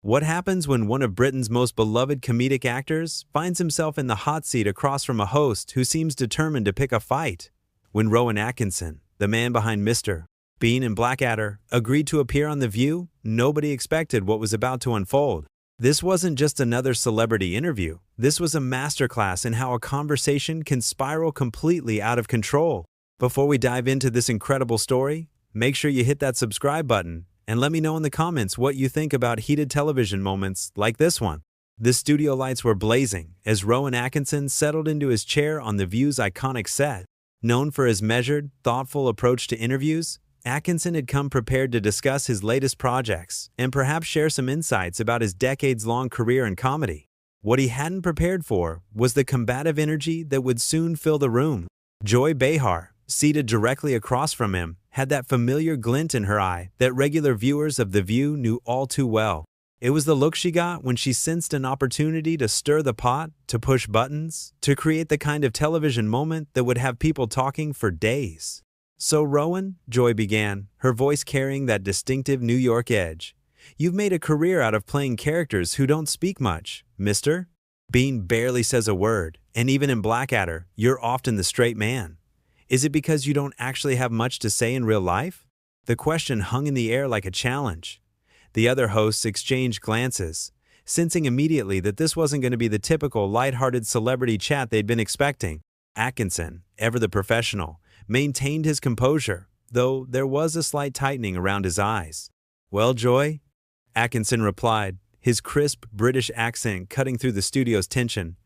What happens when one of Britain's most beloved comedic actors finds himself in the hot seat across from a host who seems determined to pick a fight? When Rowan Atkinson, the man behind Mr. Bean and Blackadder, agreed to appear on The View, nobody expected what was about to unfold. This wasn't just another celebrity interview. This was a masterclass in how a conversation can spiral completely out of control. Before we dive into this incredible story, make sure you hit that subscribe button and let me know in the comments what you think about heated television moments like this one. The studio lights were blazing as Rowan Atkinson settled into his chair on The View's iconic set. Known for his measured, thoughtful approach to interviews, Atkinson had come prepared to discuss his latest projects and perhaps share some insights about his decades-long career in comedy. What he hadn't prepared for was the combative energy that would soon fill the room. Joy Behar, seated directly across from him, had that familiar glint in her eye that regular viewers of The View knew all too well. It was the look she got when she sensed an opportunity to stir the pot, to push buttons, to create the kind of television moment that would have people talking for days. "So Rowan," Joy began, her voice carrying that distinctive New York edge, "you've made a career out of playing characters who don't speak much, Mr. Bean barely says a word, and even in Blackadder, you're often the straight man. Is it because you don't actually have much to say in real life?" The question hung in the air like a challenge. The other hosts exchanged glances, sensing immediately that this wasn't going to be the typical lighthearted celebrity chat they'd been expecting. Atkinson, ever the professional, maintained his composure, though there was a slight tightening around his eyes. "Well, Joy?" Atkinson replied, his crisp British accent cutting through the studio's tension.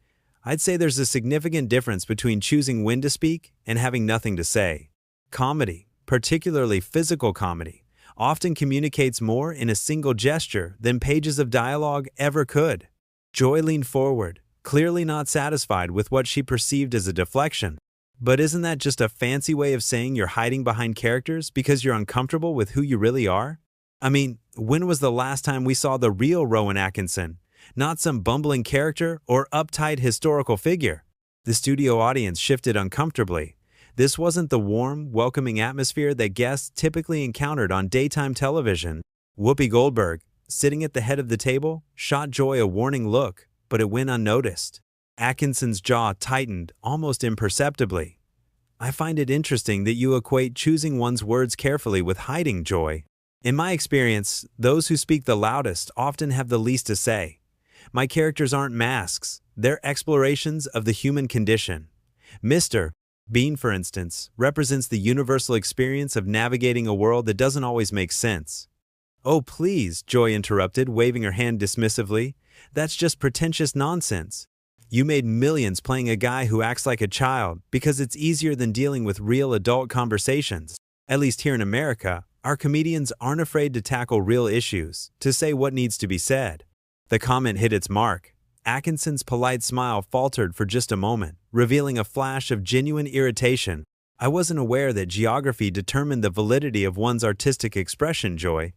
"I'd say there's a significant difference between choosing when to speak and having nothing to say. Comedy, particularly physical comedy, often communicates more in a single gesture than pages of dialogue ever could." Joy leaned forward, clearly not satisfied with what she perceived as a deflection. "But isn't that just a fancy way of saying you're hiding behind characters because you're uncomfortable with who you really are? I mean, when was the last time we saw the real Rowan Atkinson? Not some bumbling character or uptight historical figure." The studio audience shifted uncomfortably. This wasn't the warm, welcoming atmosphere that guests typically encountered on daytime television. Whoopi Goldberg, sitting at the head of the table, shot Joy a warning look, but it went unnoticed. Atkinson's jaw tightened almost imperceptibly. "I find it interesting that you equate choosing one's words carefully with hiding, Joy. In my experience, those who speak the loudest often have the least to say. My characters aren't masks, they're explorations of the human condition. Mr. Bean, for instance, represents the universal experience of navigating a world that doesn't always make sense." "Oh, please," Joy interrupted, waving her hand dismissively. "That's just pretentious nonsense. You made millions playing a guy who acts like a child because it's easier than dealing with real adult conversations. At least here in America, our comedians aren't afraid to tackle real issues, to say what needs to be said." The comment hit its mark. Atkinson's polite smile faltered for just a moment, revealing a flash of genuine irritation. "I wasn't aware that geography determined the validity of one's artistic expression, Joy.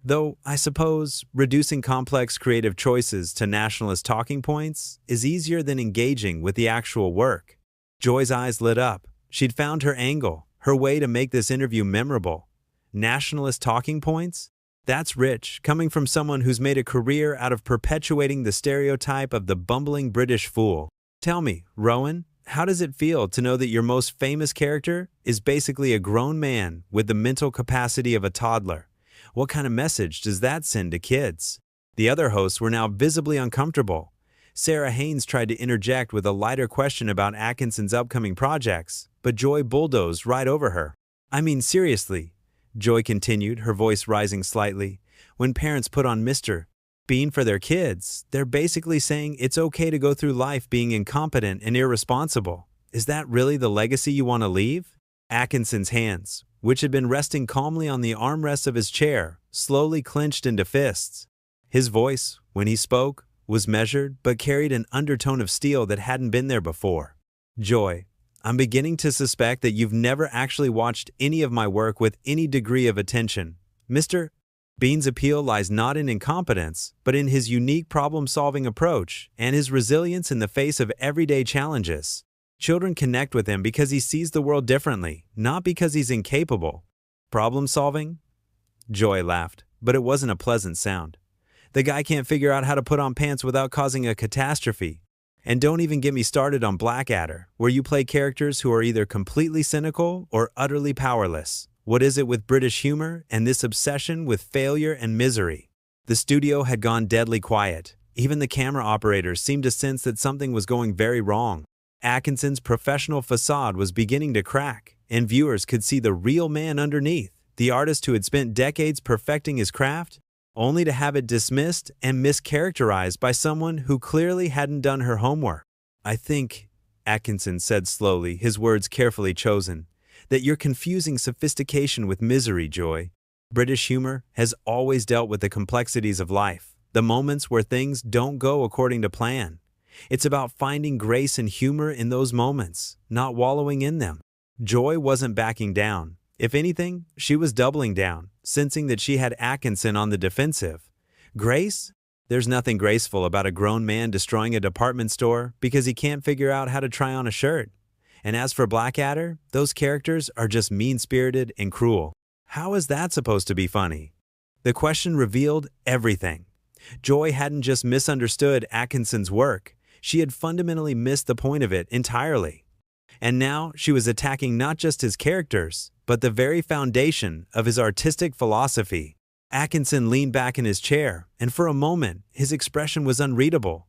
Though, I suppose, reducing complex creative choices to nationalist talking points is easier than engaging with the actual work." Joy's eyes lit up. She'd found her angle, her way to make this interview memorable. Nationalist talking points? That's rich, coming from someone who's made a career out of perpetuating the stereotype of the bumbling British fool. "Tell me, Rowan, how does it feel to know that your most famous character is basically a grown man with the mental capacity of a toddler? What kind of message does that send to kids?" The other hosts were now visibly uncomfortable. Sarah Haynes tried to interject with a lighter question about Atkinson's upcoming projects, but Joy bulldozed right over her. "I mean, seriously," Joy continued, her voice rising slightly, "when parents put on Mr. Bean for their kids, they're basically saying it's okay to go through life being incompetent and irresponsible. Is that really the legacy you want to leave?" Atkinson's hands, which had been resting calmly on the armrests of his chair, slowly clenched into fists. His voice, when he spoke, was measured but carried an undertone of steel that hadn't been there before. "Joy, I'm beginning to suspect that you've never actually watched any of my work with any degree of attention. Mr. Bean's appeal lies not in incompetence, but in his unique problem-solving approach and his resilience in the face of everyday challenges. Children connect with him because he sees the world differently, not because he's incapable." "Problem-solving?" Joy laughed, but it wasn't a pleasant sound. The guy can't figure out how to put on pants without causing a catastrophe. And don't even get me started on Blackadder, where you play characters who are either completely cynical or utterly powerless. What is it with British humor and this obsession with failure and misery? The studio had gone deadly quiet. Even the camera operators seemed to sense that something was going very wrong. Atkinson's professional facade was beginning to crack, and viewers could see the real man underneath, the artist who had spent decades perfecting his craft, only to have it dismissed and mischaracterized by someone who clearly hadn't done her homework. "I think," Atkinson said slowly, his words carefully chosen, "that you're confusing sophistication with misery, Joy. British humor has always dealt with the complexities of life, the moments where things don't go according to plan. It's about finding grace and humor in those moments, not wallowing in them." Joy wasn't backing down. If anything, she was doubling down, sensing that she had Atkinson on the defensive. Grace? There's nothing graceful about a grown man destroying a department store because he can't figure out how to try on a shirt. And as for Blackadder, those characters are just mean-spirited and cruel. How is that supposed to be funny? The question revealed everything. Joy hadn't just misunderstood Atkinson's work, she had fundamentally missed the point of it entirely. And now she was attacking not just his characters, but the very foundation of his artistic philosophy. Atkinson leaned back in his chair, and for a moment, his expression was unreadable.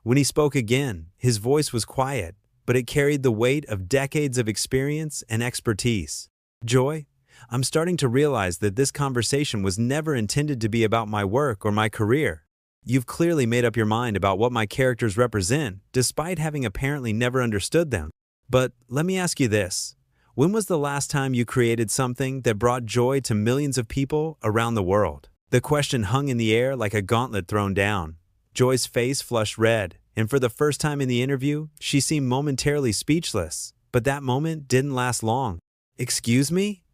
When he spoke again, his voice was quiet, but it carried the weight of decades of experience and expertise. "Joy, I'm starting to realize that this conversation was never intended to be about my work or my career. You've clearly made up your mind about what my characters represent, despite having apparently never understood them. But let me ask you this. When was the last time you created something that brought joy to millions of people around the world?" The question hung in the air like a gauntlet thrown down. Joy's face flushed red, and for the first time in the interview, she seemed momentarily speechless. But that moment didn't last long. "Excuse me?"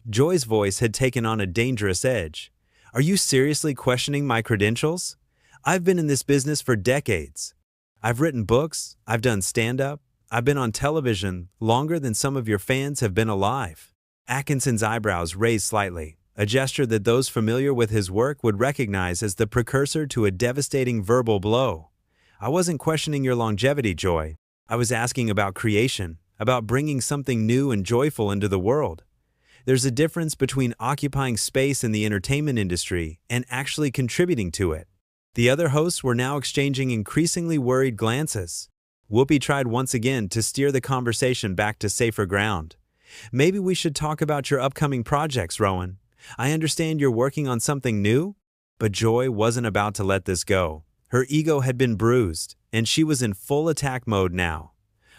Joy's voice had taken on a dangerous edge. "Are you seriously questioning my credentials? I've been in this business for decades. I've written books, I've done stand-up, I've been on television longer than some of your fans have been alive." Atkinson's eyebrows raised slightly, a gesture that those familiar with his work would recognize as the precursor to a devastating verbal blow. "I wasn't questioning your longevity, Joy. I was asking about creation, about bringing something new and joyful into the world. There's a difference between occupying space in the entertainment industry and actually contributing to it." The other hosts were now exchanging increasingly worried glances. Whoopi tried once again to steer the conversation back to safer ground. "Maybe we should talk about your upcoming projects, Rowan. I understand you're working on something new?" But Joy wasn't about to let this go. Her ego had been bruised, and she was in full attack mode now.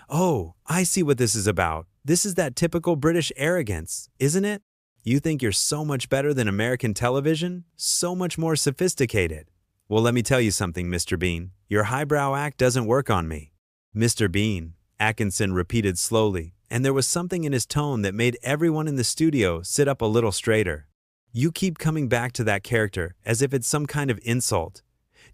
"Oh, I see what this is about. This is that typical British arrogance, isn't it? You think you're so much better than American television, so much more sophisticated. Well, let me tell you something, Mr. Bean. Your highbrow act doesn't work on me." "Mr. Bean," Atkinson repeated slowly, and there was something in his tone that made everyone in the studio sit up a little straighter. "You keep coming back to that character as if it's some kind of insult.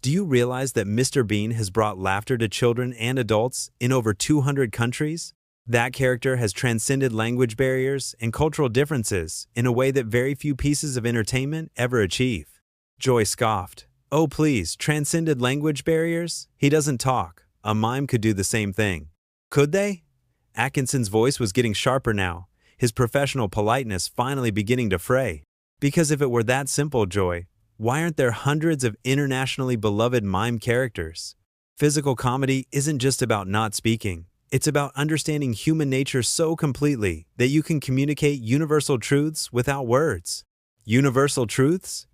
Do you realize that Mr. Bean has brought laughter to children and adults in over 200 countries? That character has transcended language barriers and cultural differences in a way that very few pieces of entertainment ever achieve." Joy scoffed. "Oh please, transcended language barriers? He doesn't talk. A mime could do the same thing." "Could they?" Atkinson's voice was getting sharper now, his professional politeness finally beginning to fray. "Because if it were that simple, Joy, why aren't there hundreds of internationally beloved mime characters? Physical comedy isn't just about not speaking. It's about understanding human nature so completely that you can communicate universal truths without words." "Universal truths?"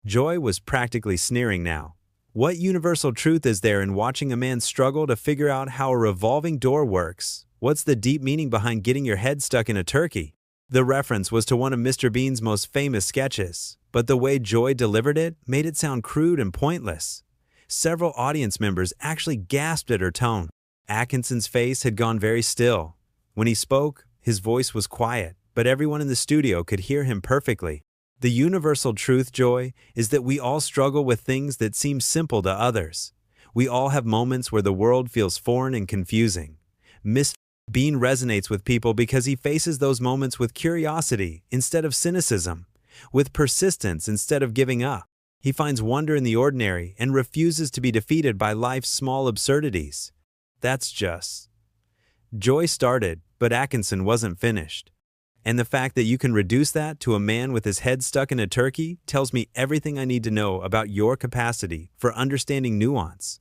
Joy was practically sneering now. What universal truth is there in watching a man struggle to figure out how a revolving door works? What's the deep meaning behind getting your head stuck in a turkey? The reference was to one of Mr. Bean's most famous sketches, but the way Joy delivered it made it sound crude and pointless. Several audience members actually gasped at her tone. Atkinson's face had gone very still. When he spoke, his voice was quiet, but everyone in the studio could hear him perfectly. "The universal truth, Joy, is that we all struggle with things that seem simple to others. We all have moments where the world feels foreign and confusing. Mr. Bean resonates with people because he faces those moments with curiosity instead of cynicism, with persistence instead of giving up. He finds wonder in the ordinary and refuses to be defeated by life's small absurdities. That's just. Joy started, but Atkinson wasn't finished. And the fact that you can reduce that to a man with his head stuck in a turkey tells me everything I need to know about your capacity for understanding nuance.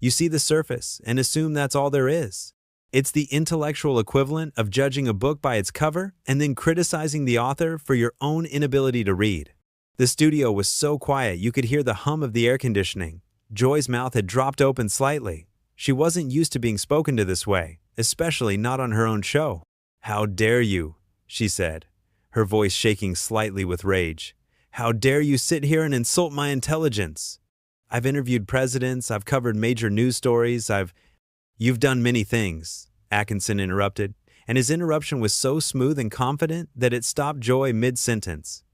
You see the surface and assume that's all there is. It's the intellectual equivalent of judging a book by its cover and then criticizing the author for your own inability to read. The studio was so quiet you could hear the hum of the air conditioning. Joy's mouth had dropped open slightly. She wasn't used to being spoken to this way, especially not on her own show. "How dare you?" she said, her voice shaking slightly with rage. "How dare you sit here and insult my intelligence? I've interviewed presidents, I've covered major news stories, You've done many things," Atkinson interrupted, and his interruption was so smooth and confident that it stopped Joy mid-sentence.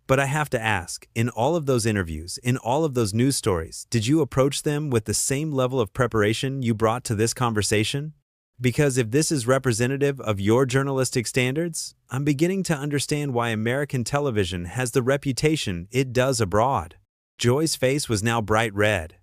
"But I have to ask, in all of those interviews, in all of those news stories, did you approach them with the same level of preparation you brought to this conversation? Because if this is representative of your journalistic standards, I'm beginning to understand why American television has the reputation it does abroad." Joy's face was now bright red.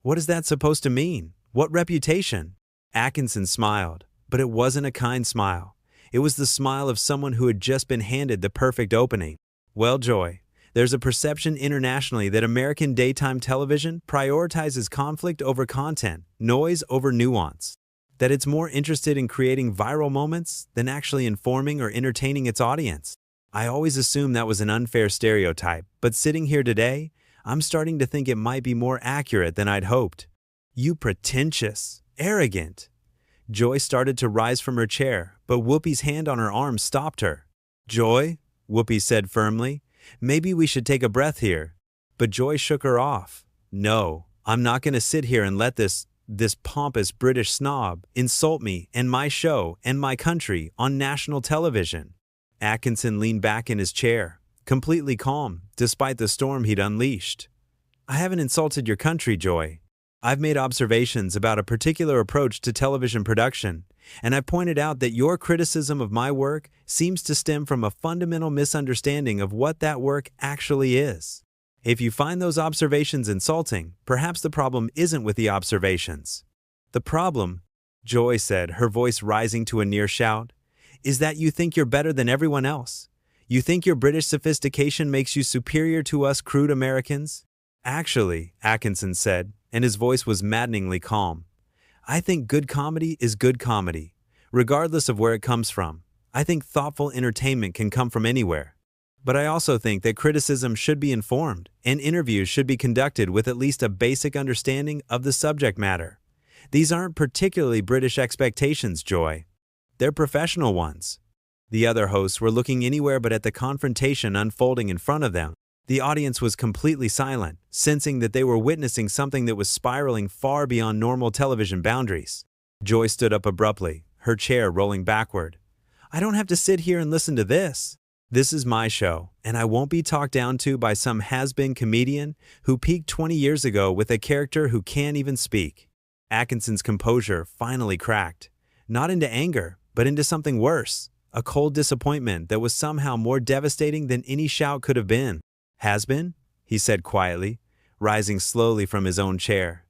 "What is that supposed to mean? What reputation?" Atkinson smiled, but it wasn't a kind smile. It was the smile of someone who had just been handed the perfect opening. "Well, Joy, there's a perception internationally that American daytime television prioritizes conflict over content, noise over nuance. That it's more interested in creating viral moments than actually informing or entertaining its audience. I always assumed that was an unfair stereotype, but sitting here today, I'm starting to think it might be more accurate than I'd hoped." "You pretentious, arrogant." Joy started to rise from her chair, but Whoopi's hand on her arm stopped her. "Joy," Whoopi said firmly, "maybe we should take a breath here." But Joy shook her off. "No, I'm not going to sit here and let this pompous British snob insult me and my show and my country on national television." Atkinson leaned back in his chair, completely calm, despite the storm he'd unleashed. "I haven't insulted your country, Joy. I've made observations about a particular approach to television production, and I've pointed out that your criticism of my work seems to stem from a fundamental misunderstanding of what that work actually is. If you find those observations insulting, perhaps the problem isn't with the observations. The problem," Joy said, her voice rising to a near shout, "is that you think you're better than everyone else. You think your British sophistication makes you superior to us crude Americans." "Actually," Atkinson said, and his voice was maddeningly calm, "I think good comedy is good comedy, regardless of where it comes from. I think thoughtful entertainment can come from anywhere. But I also think that criticism should be informed, and interviews should be conducted with at least a basic understanding of the subject matter. These aren't particularly British expectations, Joy. They're professional ones." The other hosts were looking anywhere but at the confrontation unfolding in front of them. The audience was completely silent, sensing that they were witnessing something that was spiraling far beyond normal television boundaries. Joy stood up abruptly, her chair rolling backward. "I don't have to sit here and listen to this. This is my show, and I won't be talked down to by some has-been comedian who peaked 20 years ago with a character who can't even speak." Atkinson's composure finally cracked, not into anger, but into something worse, a cold disappointment that was somehow more devastating than any shout could have been. "Has been?" he said quietly, rising slowly from his own chair.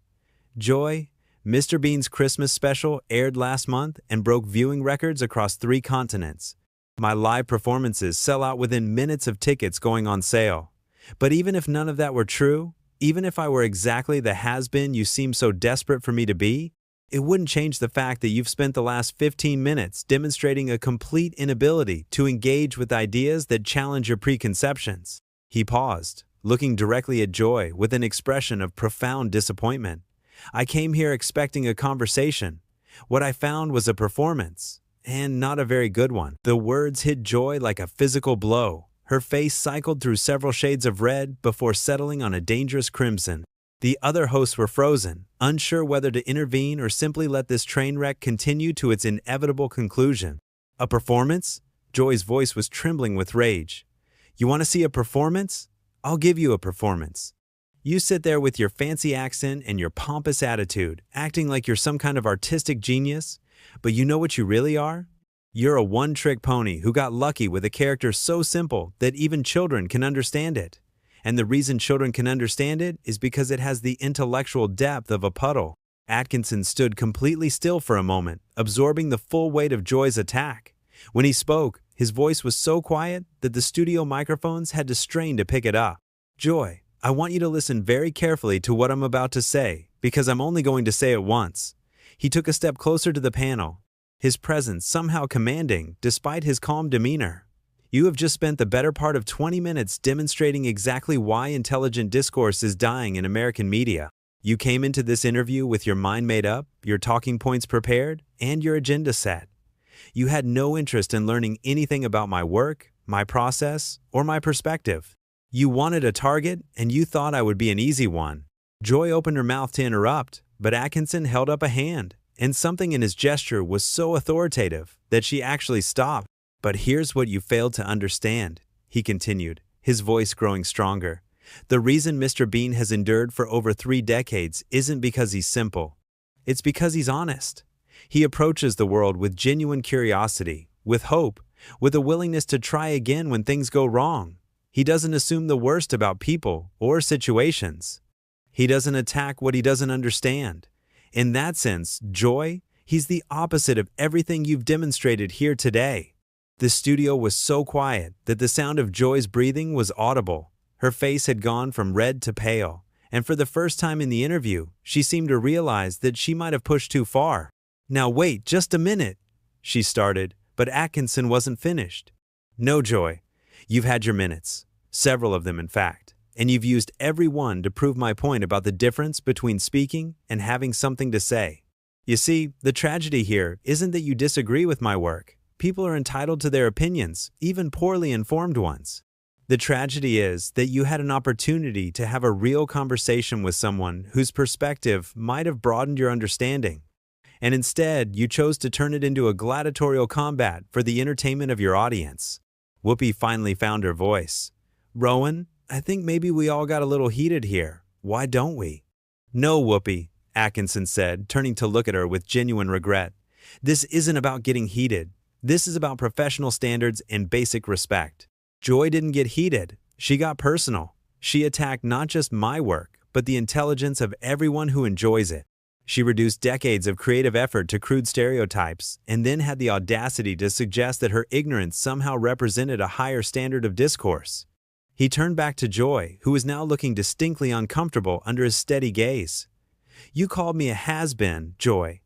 "Joy, Mr. Bean's Christmas special aired last month and broke viewing records across 3 continents. My live performances sell out within minutes of tickets going on sale. But even if none of that were true, even if I were exactly the has-been you seem so desperate for me to be, it wouldn't change the fact that you've spent the last 15 minutes demonstrating a complete inability to engage with ideas that challenge your preconceptions." He paused, looking directly at Joy with an expression of profound disappointment. "I came here expecting a conversation. What I found was a performance. And not a very good one." The words hit Joy like a physical blow. Her face cycled through several shades of red before settling on a dangerous crimson. The other hosts were frozen, unsure whether to intervene or simply let this train wreck continue to its inevitable conclusion. "A performance?" Joy's voice was trembling with rage. "You want to see a performance? I'll give you a performance. You sit there with your fancy accent and your pompous attitude, acting like you're some kind of artistic genius. But you know what you really are? You're a one-trick pony who got lucky with a character so simple that even children can understand it. And the reason children can understand it is because it has the intellectual depth of a puddle. Atkinson stood completely still for a moment, absorbing the full weight of Joy's attack. When he spoke, his voice was so quiet that the studio microphones had to strain to pick it up. Joy, I want you to listen very carefully to what I'm about to say, because I'm only going to say it once. He took a step closer to the panel, his presence somehow commanding despite his calm demeanor. You have just spent the better part of 20 minutes demonstrating exactly why intelligent discourse is dying in American media. You came into this interview with your mind made up, your talking points prepared, and your agenda set. You had no interest in learning anything about my work, my process, or my perspective. You wanted a target, and you thought I would be an easy one. Joy opened her mouth to interrupt, but Atkinson held up a hand, and something in his gesture was so authoritative that she actually stopped. But here's what you failed to understand, he continued, his voice growing stronger. The reason Mr. Bean has endured for over 3 decades isn't because he's simple. It's because he's honest. He approaches the world with genuine curiosity, with hope, with a willingness to try again when things go wrong. He doesn't assume the worst about people or situations. He doesn't attack what he doesn't understand. In that sense, Joy, he's the opposite of everything you've demonstrated here today. The studio was so quiet that the sound of Joy's breathing was audible. Her face had gone from red to pale, and for the first time in the interview, she seemed to realize that she might have pushed too far. Now wait just a minute, she started, but Atkinson wasn't finished. No, Joy, you've had your minutes, several of them in fact, and you've used every one to prove my point about the difference between speaking and having something to say. You see, the tragedy here isn't that you disagree with my work. People are entitled to their opinions, even poorly informed ones. The tragedy is that you had an opportunity to have a real conversation with someone whose perspective might have broadened your understanding. And instead, you chose to turn it into a gladiatorial combat for the entertainment of your audience. Whoopi finally found her voice. Rowan, I think maybe we all got a little heated here. Why don't we? No, Whoopi, Atkinson said, turning to look at her with genuine regret. This isn't about getting heated. This is about professional standards and basic respect. Joy didn't get heated. She got personal. She attacked not just my work, but the intelligence of everyone who enjoys it. She reduced decades of creative effort to crude stereotypes, and then had the audacity to suggest that her ignorance somehow represented a higher standard of discourse. He turned back to Joy, who was now looking distinctly uncomfortable under his steady gaze. You called me a has-been, Joy.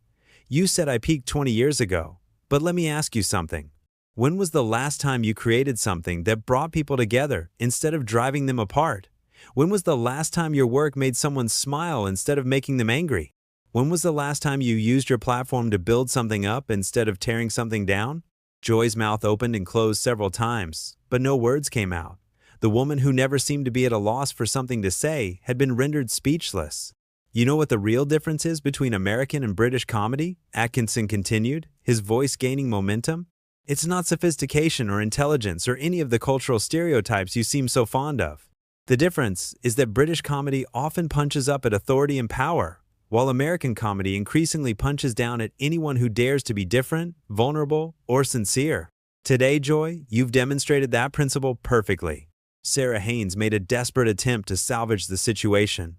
You said I peaked 20 years ago. But let me ask you something. When was the last time you created something that brought people together instead of driving them apart? When was the last time your work made someone smile instead of making them angry? When was the last time you used your platform to build something up instead of tearing something down? Joy's mouth opened and closed several times, but no words came out. The woman who never seemed to be at a loss for something to say had been rendered speechless. You know what the real difference is between American and British comedy? Atkinson continued, his voice gaining momentum. It's not sophistication or intelligence or any of the cultural stereotypes you seem so fond of. The difference is that British comedy often punches up at authority and power, while American comedy increasingly punches down at anyone who dares to be different, vulnerable, or sincere. Today, Joy, you've demonstrated that principle perfectly. Sarah Haynes made a desperate attempt to salvage the situation.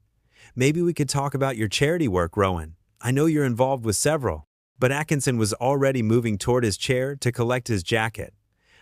Maybe we could talk about your charity work, Rowan. I know you're involved with several. But Atkinson was already moving toward his chair to collect his jacket.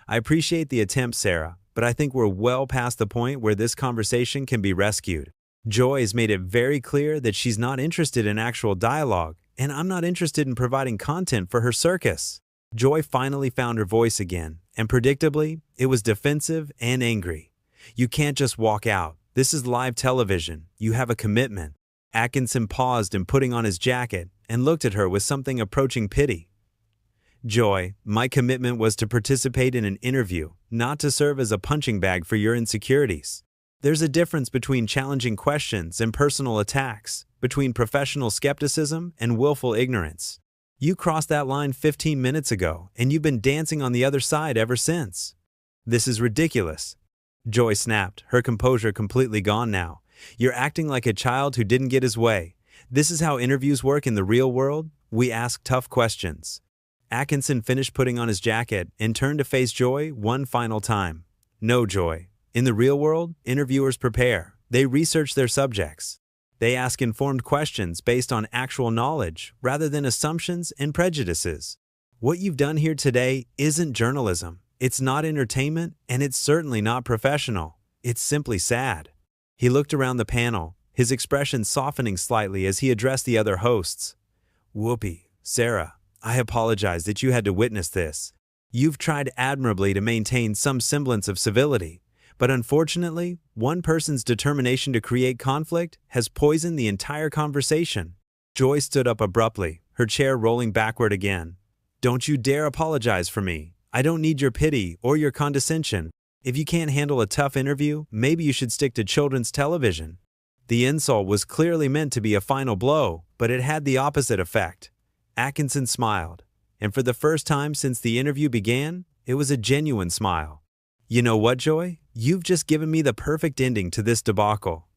I appreciate the attempt, Sarah, but I think we're well past the point where this conversation can be rescued. Joy has made it very clear that she's not interested in actual dialogue, and I'm not interested in providing content for her circus. Joy finally found her voice again, and predictably, it was defensive and angry. You can't just walk out. This is live television. You have a commitment. Atkinson paused in putting on his jacket and looked at her with something approaching pity. Joy, my commitment was to participate in an interview, not to serve as a punching bag for your insecurities. There's a difference between challenging questions and personal attacks, between professional skepticism and willful ignorance. You crossed that line 15 minutes ago, and you've been dancing on the other side ever since. This is ridiculous. Joy snapped, her composure completely gone now. You're acting like a child who didn't get his way. This is how interviews work in the real world. We ask tough questions. Atkinson finished putting on his jacket and turned to face Joy one final time. No, Joy, In the real world, interviewers prepare. They research their subjects. They ask informed questions based on actual knowledge rather than assumptions and prejudices. What you've done here today isn't journalism. It's not entertainment, and it's certainly not professional. It's simply sad. He looked around the panel, his expression softening slightly as he addressed the other hosts. Whoopi, Sarah, I apologize that you had to witness this. You've tried admirably to maintain some semblance of civility, but unfortunately, one person's determination to create conflict has poisoned the entire conversation. Joy stood up abruptly, her chair rolling backward again. Don't you dare apologize for me. I don't need your pity or your condescension. If you can't handle a tough interview, maybe you should stick to children's television. The insult was clearly meant to be a final blow, but it had the opposite effect. Atkinson smiled, and for the first time since the interview began, it was a genuine smile. You know what, Joy? You've just given me the perfect ending to this debacle.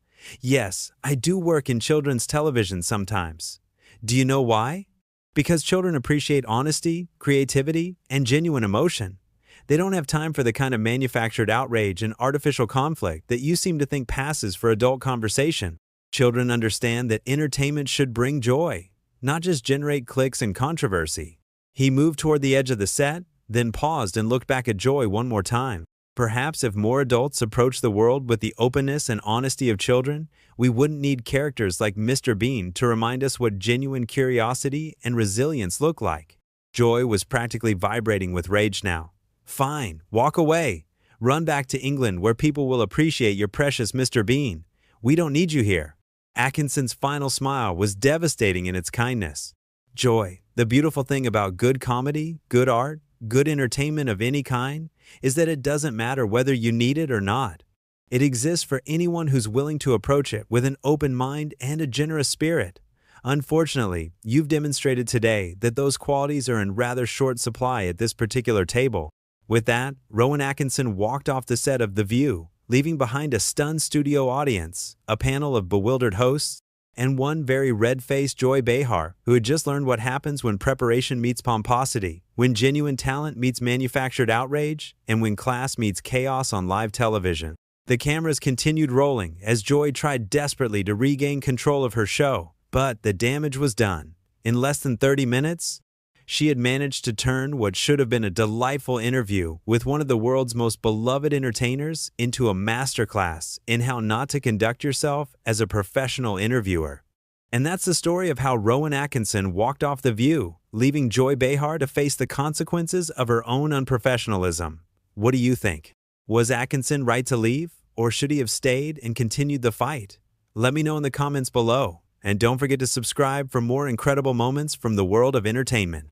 Yes, I do work in children's television sometimes. Do you know why? Because children appreciate honesty, creativity, and genuine emotion. They don't have time for the kind of manufactured outrage and artificial conflict that you seem to think passes for adult conversation. Children understand that entertainment should bring joy, not just generate clicks and controversy. He moved toward the edge of the set, then paused and looked back at Joy one more time. Perhaps if more adults approach the world with the openness and honesty of children, we wouldn't need characters like Mr. Bean to remind us what genuine curiosity and resilience look like. Joy was practically vibrating with rage now. Fine, walk away. Run back to England where people will appreciate your precious Mr. Bean. We don't need you here. Atkinson's final smile was devastating in its kindness. Joy, the beautiful thing about good comedy, good art, good entertainment of any kind, is that it doesn't matter whether you need it or not. It exists for anyone who's willing to approach it with an open mind and a generous spirit. Unfortunately, you've demonstrated today that those qualities are in rather short supply at this particular table. With that, Rowan Atkinson walked off the set of The View, leaving behind a stunned studio audience, a panel of bewildered hosts, and one very red-faced Joy Behar, who had just learned what happens when preparation meets pomposity, when genuine talent meets manufactured outrage, and when class meets chaos on live television. The cameras continued rolling as Joy tried desperately to regain control of her show, but the damage was done. In less than 30 minutes, she had managed to turn what should have been a delightful interview with one of the world's most beloved entertainers into a masterclass in how not to conduct yourself as a professional interviewer. And that's the story of how Rowan Atkinson walked off The View, leaving Joy Behar to face the consequences of her own unprofessionalism. What do you think? Was Atkinson right to leave, or should he have stayed and continued the fight? Let me know in the comments below, and don't forget to subscribe for more incredible moments from the world of entertainment.